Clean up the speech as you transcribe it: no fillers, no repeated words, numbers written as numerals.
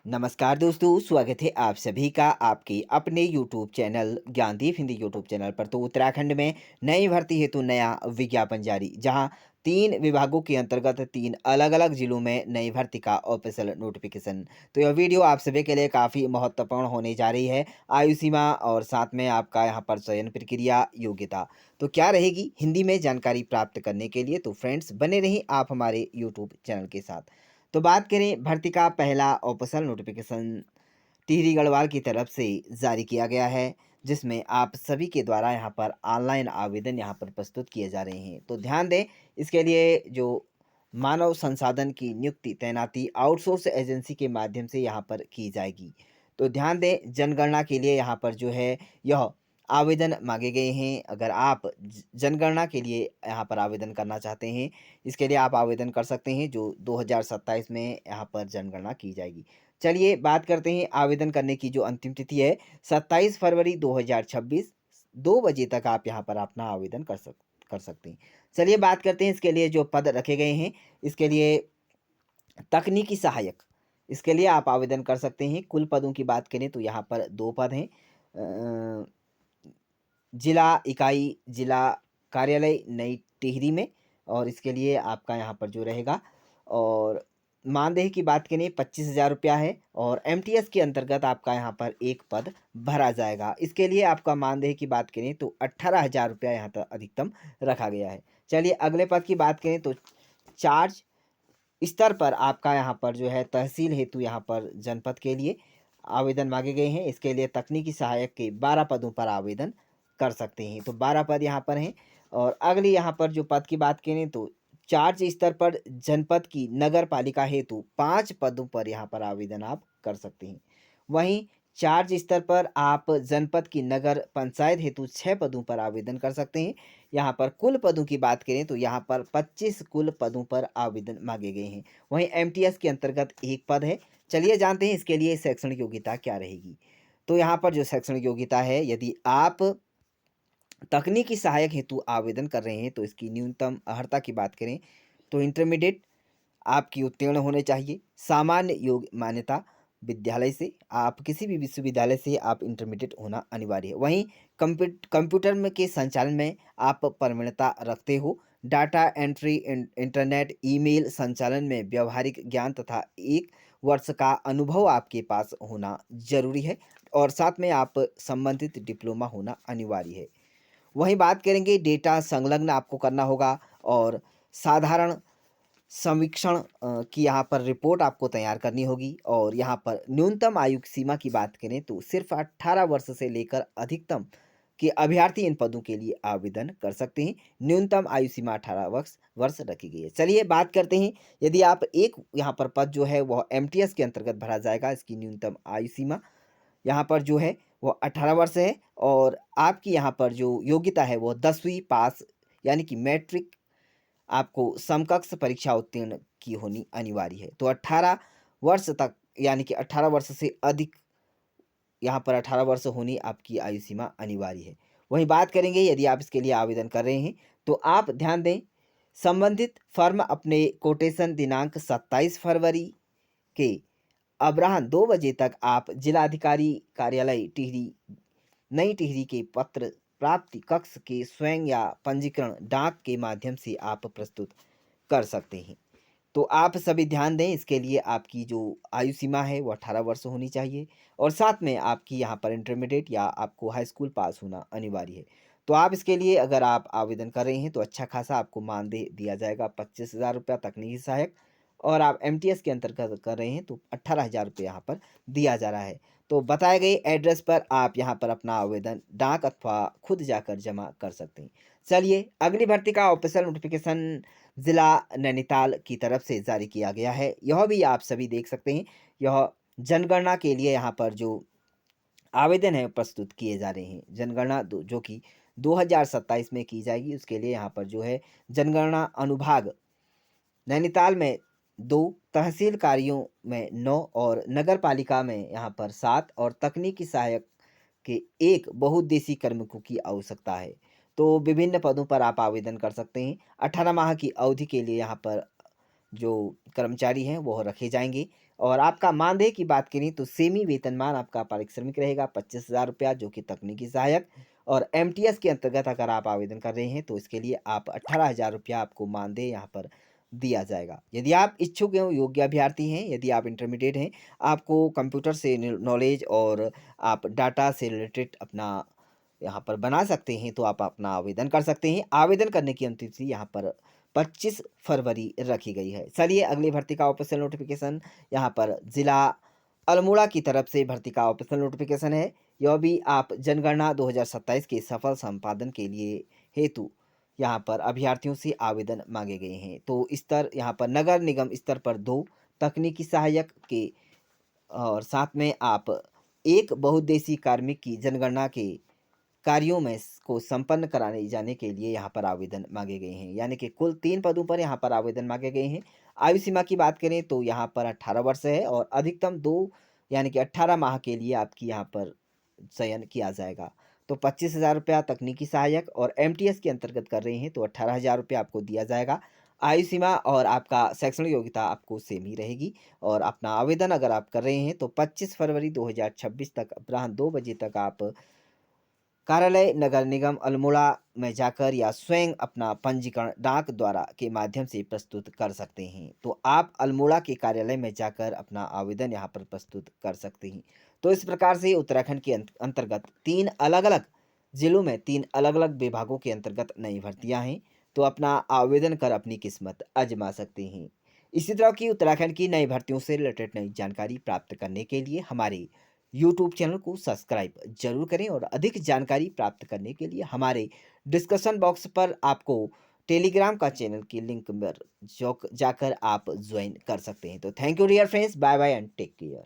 नमस्कार दोस्तों, स्वागत है आप सभी का आपके अपने YouTube channel Gyandeep Hindi YouTube channel पर। तो उत्तराखंड में नई भर्ती हेतु नया विज्ञापन जारी, जहां 3 विभागों के अंतर्गत 3 अलग-अलग जिलों में नई भर्ती का ऑफिशियल नोटिफिकेशन। तो यह वीडियो आप सभी के लिए काफ़ी महत्वपूर्ण होने जा रही है। आयु सीमा और साथ में आपका यहाँ पर चयन प्रक्रिया, योग्यता तो क्या रहेगी, हिंदी में जानकारी प्राप्त करने के लिए तो फ्रेंड्स बने रहिए आप हमारे यूट्यूब चैनल के साथ। तो बात करें भर्ती का पहला ऑफिशियल नोटिफिकेशन टिहरी गढ़वाल की तरफ से जारी किया गया है, जिसमें आप सभी के द्वारा यहाँ पर ऑनलाइन आवेदन यहाँ पर प्रस्तुत किए जा रहे हैं। तो ध्यान दें, इसके लिए जो मानव संसाधन की नियुक्ति तैनाती आउटसोर्स एजेंसी के माध्यम से यहाँ पर की जाएगी। तो ध्यान दें, जनगणना के लिए यहाँ पर जो है यह आवेदन मांगे गए हैं। अगर आप जनगणना के लिए यहाँ पर आवेदन करना चाहते हैं, इसके लिए आप आवेदन कर सकते हैं, जो 2027 में यहाँ पर जनगणना की जाएगी। चलिए बात करते हैं आवेदन करने की जो अंतिम तिथि है, 27 फरवरी 2026 2 बजे तक आप यहाँ पर अपना आवेदन कर सकते हैं। चलिए बात करते हैं इसके लिए जो पद रखे गए हैं, इसके लिए तकनीकी सहायक, इसके लिए आप आवेदन कर सकते हैं। कुल पदों की बात करें तो यहाँ पर 2 पद हैं। अ, जिला इकाई, जिला कार्यालय नई टिहरी में, और इसके लिए आपका यहाँ पर जो रहेगा, और मानदेय की बात करें 25,000 रुपया है, और एमटीएस के अंतर्गत आपका यहाँ पर एक पद भरा जाएगा। इसके लिए आपका मानदेय की बात करें तो 18,000 रुपया यहाँ पर अधिकतम रखा गया है। चलिए अगले पद की बात करें तो चार्ज स्तर पर आपका यहाँ पर जो है तहसील हेतु यहाँ पर जनपद के लिए आवेदन मांगे गए हैं। इसके लिए तकनीकी सहायक के 12 पदों पर आवेदन कर सकते हैं। तो 12 पद यहाँ पर हैं। और अगली यहाँ पर जो पद की बात करें तो चार्ज स्तर पर जनपद की नगर पालिका हेतु 5 पदों पर यहाँ पर आवेदन आप कर सकते हैं। वहीं चार्ज स्तर पर आप जनपद की नगर पंचायत हेतु 6 पदों पर आवेदन कर सकते हैं। यहाँ पर कुल पदों की बात करें तो यहाँ पर 25 कुल पदों पर आवेदन मांगे गए हैं। वहीं एमटीएस के अंतर्गत एक पद है। चलिए जानते हैं इसके लिए शैक्षणिक योग्यता क्या रहेगी। तो यहाँ पर जो शैक्षणिक योग्यता है, यदि आप तकनीकी सहायक हेतु आवेदन कर रहे हैं तो इसकी न्यूनतम अर्हता की बात करें तो इंटरमीडिएट आपकी उत्तीर्ण होने चाहिए। सामान्य योग मान्यता विद्यालय से, आप किसी भी विश्वविद्यालय से आप इंटरमीडिएट होना अनिवार्य है। वहीं कंप्यूटर में के संचालन में आप प्रवीणता रखते हो। डाटा एंट्री, इंटरनेट, ईमेल संचालन में व्यवहारिक ज्ञान तथा 1 वर्ष का अनुभव आपके पास होना जरूरी है, और साथ में आप संबंधित डिप्लोमा होना अनिवार्य है। वहीं बात करेंगे डेटा संलग्न आपको करना होगा, और साधारण समीक्षण की यहाँ पर रिपोर्ट आपको तैयार करनी होगी। और यहाँ पर न्यूनतम आयु सीमा की बात करें तो सिर्फ 18 वर्ष से लेकर अधिकतम के अभ्यर्थी इन पदों के लिए आवेदन कर सकते हैं। न्यूनतम आयु सीमा 18 वर्ष रखी गई है। चलिए बात करते हैं, यदि आप एक यहाँ पर पद जो है वह एमटीएस के अंतर्गत भरा जाएगा, इसकी न्यूनतम आयु सीमा यहाँ पर जो है वो 18 वर्ष है, और आपकी यहाँ पर जो योग्यता है वो 10वीं पास यानी कि मैट्रिक आपको समकक्ष परीक्षा उत्तीर्ण की होनी अनिवार्य है। तो 18 वर्ष तक, यानी कि 18 वर्ष से अधिक, यहाँ पर 18 वर्ष होनी आपकी आयु सीमा अनिवार्य है। वहीं बात करेंगे, यदि आप इसके लिए आवेदन कर रहे हैं तो आप ध्यान दें, संबंधित फर्म अपने कोटेशन दिनांक 27 फरवरी के अपराह्न 2 बजे तक आप जिलाधिकारी कार्यालय टिहरी नई टिहरी के पत्र प्राप्ति कक्ष के स्वयं या पंजीकरण डाक के माध्यम से आप प्रस्तुत कर सकते हैं। तो आप सभी ध्यान दें, इसके लिए आपकी जो आयु सीमा है वो 18 वर्ष होनी चाहिए, और साथ में आपकी यहाँ पर इंटरमीडिएट या आपको हाई स्कूल पास होना अनिवार्य है। तो आप इसके लिए अगर आप आवेदन कर रहे हैं तो अच्छा खासा आपको मानदेय दिया जाएगा, 25,000 रुपया तकनीकी सहायक, और आप एमटीएस के अंतर्गत कर रहे हैं तो 18,000 रुपये यहाँ पर दिया जा रहा है। तो बताए गए एड्रेस पर आप यहाँ पर अपना आवेदन डाक अथवा खुद जाकर जमा कर सकते हैं। चलिए अगली भर्ती का ऑफिशियल नोटिफिकेशन जिला नैनीताल की तरफ से जारी किया गया है। यह भी आप सभी देख सकते हैं। यह जनगणना के लिए यहाँ पर जो आवेदन है प्रस्तुत किए जा रहे हैं। जनगणना जो कि 2027 में की जाएगी, उसके लिए यहाँ पर जो है जनगणना अनुभाग नैनीताल में 2, तहसील कार्यों में 9, और नगर पालिका में यहाँ पर 7, और तकनीकी सहायक के 1 बहुउद्देशीय कार्मिकों की आवश्यकता है। तो विभिन्न पदों पर आप आवेदन कर सकते हैं। 18 माह की अवधि के लिए यहाँ पर जो कर्मचारी हैं वो रखे जाएंगे, और आपका मानदेय की बात करें तो सेमी वेतनमान आपका पारिश्रमिक रहेगा 25,000 रुपया, जो कि तकनीकी सहायक। और एमटीएस के अंतर्गत अगर आप आवेदन कर रहे हैं तो इसके लिए आप 18,000 रुपया आपको मानदेय यहाँ पर दिया जाएगा। यदि आप इच्छुक एवं योग्य अभ्यर्थी हैं, यदि आप इंटरमीडिएट हैं, आपको कंप्यूटर से नॉलेज और आप डाटा से रिलेटेड अपना यहाँ पर बना सकते हैं, तो आप अपना आवेदन कर सकते हैं। आवेदन करने की अंतिम तिथि यहाँ पर 25 फरवरी रखी गई है। चलिए अगली भर्ती का ऑफिशियल नोटिफिकेशन यहाँ पर जिला अल्मोड़ा की तरफ से भर्ती का ऑफिशियल नोटिफिकेशन है। यह भी आप जनगणना 2027 के सफल संपादन के लिए हेतु यहाँ पर अभ्यर्थियों से आवेदन मांगे गए हैं। तो स्तर यहाँ पर नगर निगम स्तर पर 2 तकनीकी सहायक के, और साथ में आप एक बहुउद्देशीय कार्मिक की जनगणना के कार्यों में को संपन्न कराने जाने के लिए यहाँ पर आवेदन मांगे गए हैं। यानी कि कुल 3 पदों पर यहाँ पर आवेदन मांगे गए हैं। आयु सीमा की बात करें तो यहाँ पर 18 वर्ष है और अधिकतम 2 यानी कि 18 माह के लिए आपकी यहाँ पर चयन किया जाएगा। तो 25,000 रुपया तकनीकी सहायक और एमटीएस के अंतर्गत कर रहे हैं तो 18,000 रुपया आपको दिया जाएगा। आयु सीमा और आपका शैक्षणिक योग्यता आपको सेम ही रहेगी। और अपना आवेदन अगर आप कर रहे हैं तो 25 फरवरी 2026 तक अपराह्न 2 बजे तक आप कार्यालय नगर निगम अल्मोड़ा में जाकर या स्वयं अपना पंजीकरण डाक द्वारा के माध्यम से प्रस्तुत कर सकते हैं। तो आप अल्मोड़ा के कार्यालय में जाकर अपना आवेदन यहाँ पर प्रस्तुत कर सकते हैं। तो इस प्रकार से उत्तराखंड के अंतर्गत 3 अलग-अलग जिलों में 3 अलग-अलग विभागों के अंतर्गत नई भर्तियां हैं। तो अपना आवेदन कर अपनी किस्मत आजमा सकते हैं। इसी तरह की उत्तराखंड की नई भर्तियों से रिलेटेड नई जानकारी प्राप्त करने के लिए हमारे यूट्यूब चैनल को सब्सक्राइब जरूर करें, और अधिक जानकारी प्राप्त करने के लिए हमारे डिस्कशन बॉक्स पर आपको टेलीग्राम का चैनल की लिंक पर जाकर आप ज्वाइन कर सकते हैं। तो thank you dear friends, bye bye and take care.